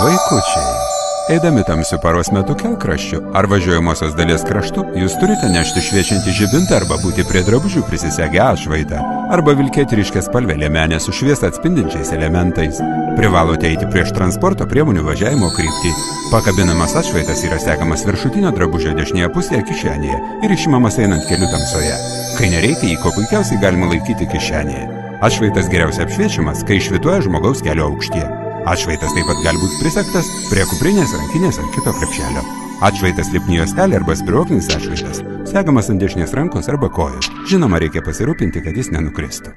Vaikučiai, eidami tamsiu paros metu kelkraščiu ar važiuojamosios dalies kraštu, jūs turite nešti šviečiantį žibintą arba būti prie drabužių prisisegę atšvaitą, arba vilkėti ryškiaspalvę liemenę su šviesą atspindinčiais elementais. Privalote eiti prieš transporto priemonių važiavimo kryptį. Pakabinamas atšvaitas yra segamas viršutinio drabužio dešinėje pusėje kišenėje ir išimamas einant keliu tamsoje. Kai nereikia, jį kuo puikiausiai galima laikyti kišenėje. Atšvaitas geriausiai apšviečiamas, kai švytuoja žmogaus kelio aukštyje. Atšvaitas taip pat gali būti prisegtas prie kuprinės, rankinės ar kito krepšelio. Atšvaitas lipni juostelė arba spyruoklinis atšvaitas segamas ant dešinės rankos arba kojos. Žinoma, reikia pasirūpinti, kad jis nenukristų.